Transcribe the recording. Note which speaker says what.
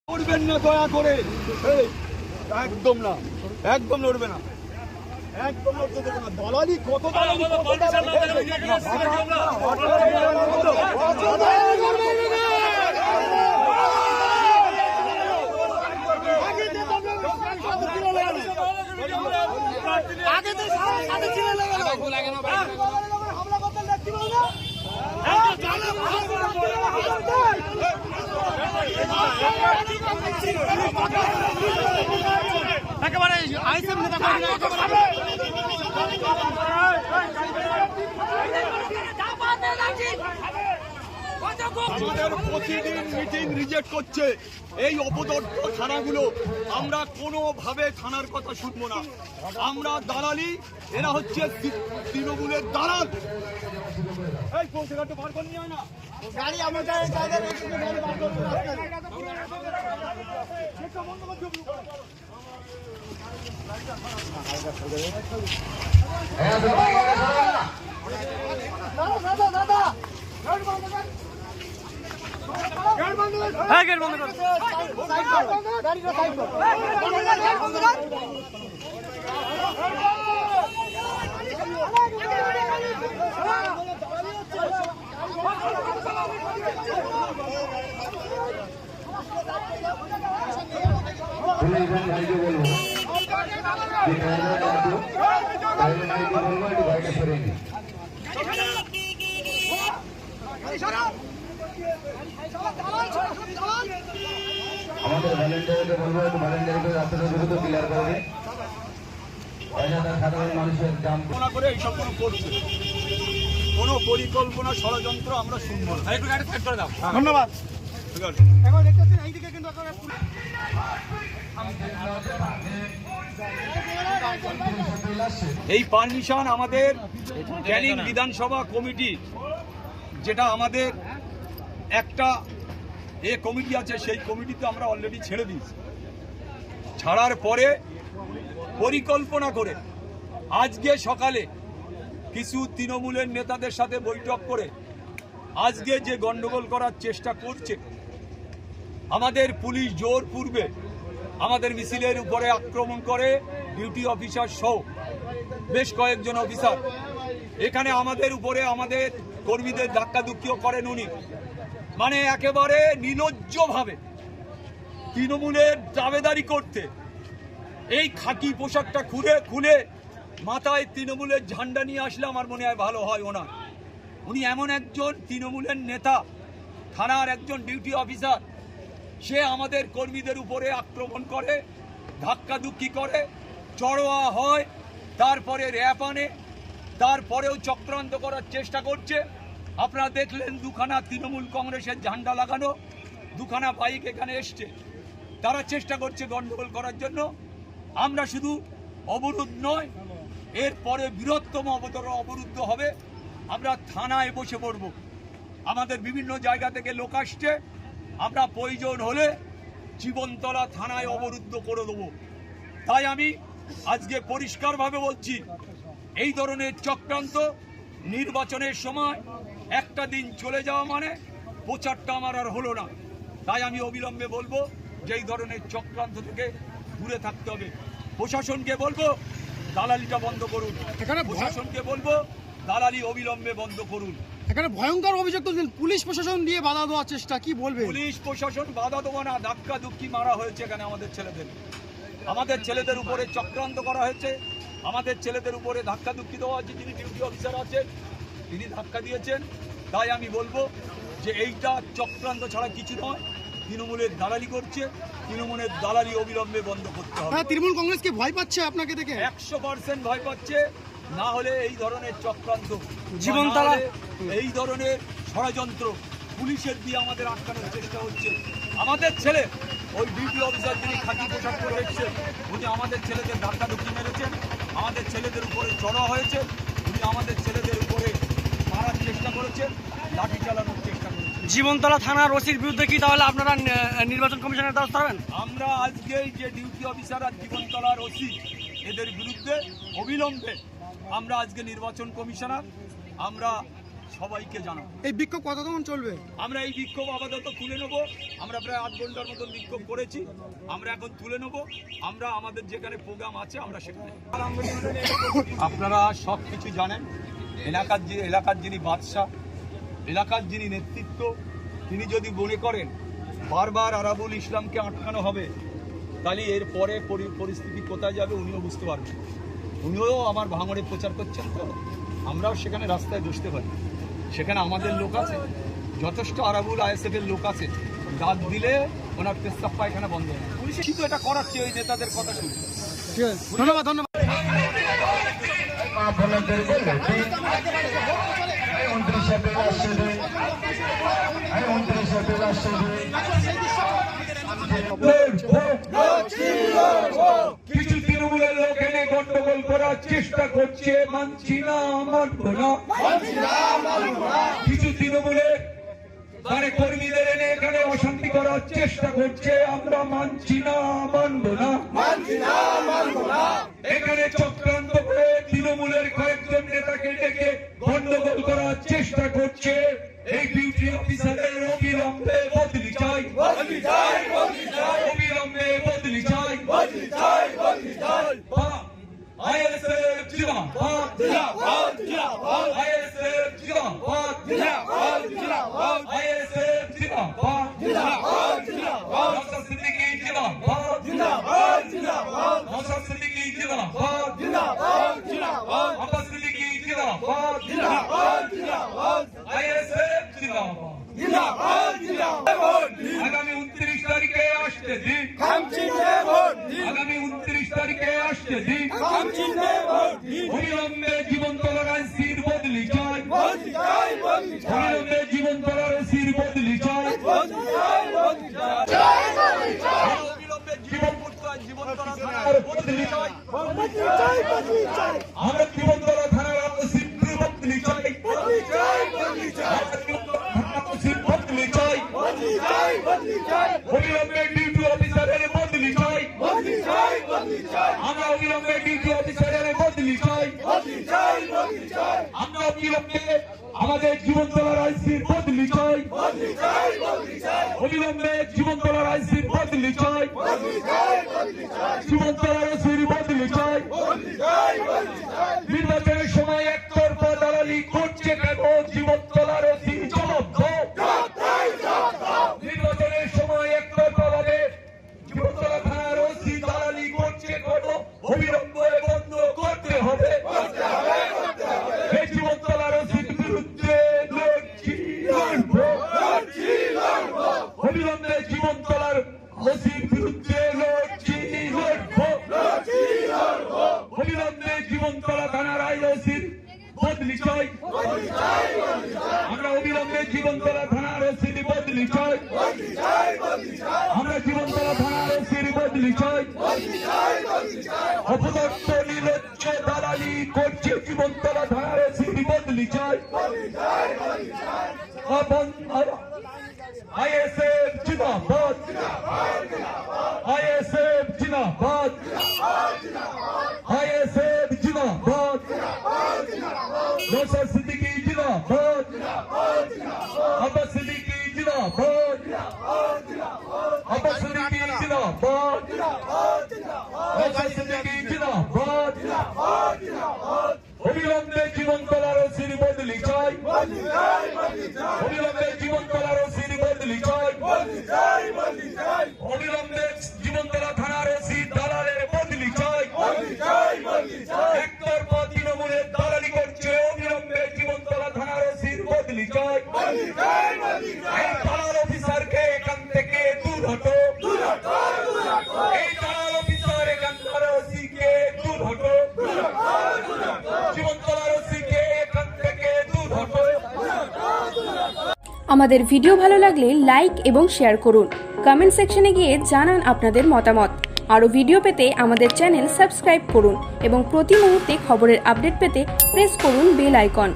Speaker 1: লড়বেন না দয়া করে, একদম না, একদম লড়বে না, একদম লড়তে দেবো না। দালালি কত দালালি,
Speaker 2: একেবারে আইসিএম নেতা
Speaker 1: আমাদের প্রতিদিন মিটিং রিজেক্ট করছে এই অপদর্থ থানাগুলো। আমরা কোনোভাবে থানার কথা শুনবো না। আমরা দালালি, এরা হচ্ছে তৃণমূলের দালাল। এই পৌঁছাঘাটে বার করে নিয়ে না গাড়ি আমাদের
Speaker 3: আমাদের ভলেন্টিয়ারকে বলবো একটু ভলেন্টিয়ার করে রাস্তাটা দ্রুত ক্লিয়ার করবে। সাধারণ মানুষের জাম
Speaker 1: করে এইসব করছে কোনো পরিকল্পনা ষড়যন্ত্র আমরা শুনবো না। একটু গাড়ি সাইড করে দাও। ধন্যবাদ। এই পারমিশন আমাদের ক্যানিং বিধানসভা কমিটি, যেটা আমাদের একটা কমিটি আছে, সেই কমিটিতে আমরা অলরেডি ছেড়ে দিয়েছি। ছাড়ার পরে পরিকল্পনা করে আজকে সকালে কিছু তৃণমূলের নেতাদের সাথে বৈঠক করে আজকে যে গন্ডগোল করার চেষ্টা করছে, আমাদের পুলিশ জোর পূর্বে আমাদের মিছিলের উপরে আক্রমণ করে ডিউটি অফিসার সহ বেশ কয়েকজন অফিসার। এখানে আমাদের উপরে আমাদের কর্মীদের ধাক্কাধুক্কিও করেন উনি। মানে একেবারে নির্লজ্জভাবে তৃণমূলের দাবেদারি করতে এই খাকি পোশাকটা খুলে মাথায় তৃণমূলের ঝান্ডা নিয়ে আসলে আমার মনে হয় ভালো হয়। উনি এমন একজন তৃণমূলের নেতা, থানার একজন ডিউটি অফিসার, সে আমাদের কর্মীদের উপরে আক্রমণ করে, ধাক্কাধুক্কি করে, চড়োয়া হয়, তারপরে র্যাপ আনে, তারপরেও চক্রান্ত করার চেষ্টা করছে। আপনারা দেখলেন দুখানা তৃণমূল কংগ্রেসের ঝান্ডা লাগানো, দুখানা বাইক এখানে এসছে। তারা চেষ্টা করছে গন্ডগোল করার জন্য। আমরা শুধু অবরোধ নয়, এরপরে বৃহত্তম অবরুদ্ধ হবে। আমরা থানায় বসে পড়ব। আমাদের বিভিন্ন জায়গা থেকে লোক আসছে, আমরা প্রয়োজন হলে জীবনতলা থানায় অবরুদ্ধ করে দেবো। তাই আমি আজকে পরিষ্কারভাবে বলছি, এই ধরনের চক্রান্ত নির্বাচনের সময় একটা দিন চলে যাওয়া মানে প্রচারটা আমার আর হলো না। তাই আমি অবিলম্বে বলবো যে এই ধরনের চক্রান্ত থেকে দূরে থাকতে হবে। প্রশাসনকে বলবো দালালিটা বন্ধ করুন। প্রশাসনকে বলবো দালালি অবিলম্বে বন্ধ করুন।
Speaker 2: এখানে ভয়ঙ্কর অভিযোগ তুলছেন পুলিশ প্রশাসন দিয়ে বাধা দেওয়ার চেষ্টা, কি বলবেন?
Speaker 1: পুলিশ প্রশাসন বাধা দেবো না, ধাক্কাধুক্কি মারা হয়েছে এখানে আমাদের ছেলেদের উপরে চক্রান্ত করা হয়েছে, আমাদের ছেলেদের উপরে ধাক্কাধুক্কি দেওয়া হয়েছে। যিনি ডিউটি অফিসার আছেন তিনি ধাক্কা দিয়েছেন। তাই আমি বলবো যে এইটা চক্রান্ত ছাড়া কিছু নয়, তৃণমূলের দালালি করছে। তৃণমূলের দালালি অবিলম্বে বন্ধ করতে হবে।
Speaker 2: তৃণমূল কংগ্রেস কি ভয় পাচ্ছে আপনাকে দেখে?
Speaker 1: 100% ভয় পাচ্ছে। না হলে এই ধরনের চক্রান্ত,
Speaker 2: জীবনতলা
Speaker 1: এই ধরনের ষড়যন্ত্র পুলিশের দিয়ে আমাদের আটকানোর চেষ্টা হচ্ছে। আমাদের ছেলে, ওই ডিউটি অফিসার যিনি খাকি পোশাক পরে এসেছেন, উনি আমাদের ছেলেদের ধাক্কাধুক্কি মেরেছেন, আমাদের ছেলেদের উপরে চড়া হয়েছে, উনি আমাদের ছেলেদের উপরে মারার চেষ্টা করেছেন, লাঠি চালানোর চেষ্টা করেছেন।
Speaker 2: জীবনতলা থানার ওসির বিরুদ্ধে কি তাহলে আপনারা নির্বাচন কমিশনের দ্বারস্থ হবেন?
Speaker 1: আমরা আজকেই যে ডিউটি অফিসার আর জীবনতলার ওসি, এদের বিরুদ্ধে অবিলম্বে আমরা আজকে নির্বাচন কমিশনার আমরা সবাইকে জানাবো।
Speaker 2: এই বিক্ষোভ কতক্ষণ চলবে?
Speaker 1: আমরা এই বিক্ষোভ আপাতত তুলে নেব। আমরা প্রায় 8 ঘন্টার মতন বিক্ষোভ করেছি, আমরা এখন তুলে নেব। আমরা আমাদের যেখানে প্রোগ্রাম আছে আমরা সেখানে। আপনারা সব কিছু জানেন। এলাকার যিনি বাদশা, এলাকার যিনি নেতৃত্ব, তিনি যদি মনে করেন বারবার আরাবুল ইসলামকে আটকানো হবে, তাহলে এর পরে পরিস্থিতি কোথায় যাবে উনিও বুঝতে পারবেন। উনিও আমার ভাঙড়ে প্রচার করছেন, তো আমরাও সেখানে রাস্তায় বসতে পারি। সেখানে আমাদের লোক আছে, যথেষ্ট আরাবুল আইএসএফের লোক আছে। রাত দিলে ওনার পেশাব পায়খানা বন্ধ হয়। পুলিশ কিন্তু এটা করাচ্ছে ওই নেতাদের কথা শুনে।
Speaker 2: ঠিক আছে, ধন্যবাদ ধন্যবাদ।
Speaker 1: কিছু তৃণমূলের লোক এনে গন্ডগোল করার চেষ্টা করছে, মানছি না, মানব না। কিছু তৃণমূলের কর্মীদের এনে এখানে অশান্তি করার চেষ্টা করছে, আমরা মানছি না, মানব না। এখানে চক্রান্ত করে তৃণমূলের কয়েকজন নেতাকে ডেকে গন্ডগোল করার চেষ্টা করছে। এই ডিউটি অফিসারের অবিলম্বে বদলি চাই, অবিলম্বে বদলি চাই। আইএসএফ জিন্দাবাদ, আইএসএফ জিন্দাবাদ, আইএসএফ জিন্দাবাদ, নওশাদ সিদ্দিকী জিন্দাবাদ, নওশাদ সিদ্দিকী জিন্দাবাদ, আব্বাস সিদ্দিকী জিন্দাবাদ, আইএসএফ জিন্দাবাদ। আগামী 29 তারিখে আসছে দিন, আগামী 29 তারিখে আসছে দিন। অবিলম্বে জীবন তলার আইসির বদলি চাই, অবিলম্বে জীবন তলার আইসির বদলি চাই। অবিলম্বে জীবন তলা থানার বদলি চাই। আমরা জীবন তলা থানার আইসির বদলি চাই, বদলি চাই। অবিলম্বে ডিউটি অফিসারের বদলি চাই, আমরা অবিলম্বে ডিউটি অফিসারের বদলি চাই। আমরা অবিলম্বে আমাদের জীবনতলার আইসির বদলি চাই, অবিলম্বে জীবনতলার আইসির বদলি চাই, জীবনতলার আইসির বদলি চাই। নির্বাচনের সময় একতরফা দালালি করছে কেন জীবনতলার আইসি? জবাব দাও। নির্বাচনের সময় একতরফা ভাবে জীবনতলা থানার ওসি দালালি করছে কেন? অবিলম্বে বন্ধ করতে হবে। এই জীবনতলার ওসির বিরুদ্ধে লড়ছি, লড়বো। অবিলম্বে জীবনতলার ওসির বিরুদ্ধে লড়ছি, লড়বো। অবিলম্বে জীবনতলা থানার আইওসির বদলি চাই, আমরা অবিলম্বে জীবনতলা থানার ওসির বদলি চাই, আমরা জীবনতলা থানার ওসির বদলি চাই। অপদস্থ নির্লজ্জ দালালি করছে জীবনতলা থানার ওসির বদলি চাই। আইএসএফ জিন্দাবাদ, আইএসএফ জিন্দাবাদ, আইএসএফ জিন্দাবাদ, নওশাদ সিদ্দিকী জিন্দাবাদ, আব্বাস সিদ্দিকী জিন্দাবাদ, আব্বাস সিদ্দিকী জিন্দাবাদ, নওশাদ সিদ্দিকী জিন্দাবাদ। অবিলম্বে জীবনতলার ওসির বদলি চাই, অবিলম্বে জীবনতলার ওসির বদলি চাই, অবিলম্বে জীবনতলা থানার ওসি দালালের বদলি চাই। একতরফা তৃণমূলের দালালি করছে, অবিলম্বে জীবনতলা থানার ওসির বদলি চাই। এই দালাল অফিসারকে এখান থেকে দূর হটো, এই দালাল অফিসার এখানকার ওসিকে দূর হটো, জীবনতলার ওসিকে এখান থেকে দূর হটো।
Speaker 4: আমাদের ভিডিও ভালো লাগলে লাইক এবং শেয়ার করুন। কমেন্ট সেকশনে গিয়ে জানান আপনাদের মতামত। আরও ভিডিও পেতে আমাদের চ্যানেল সাবস্ক্রাইব করুন এবং প্রতি মুহূর্তে খবরের আপডেট পেতে প্রেস করুন বেল আইকন।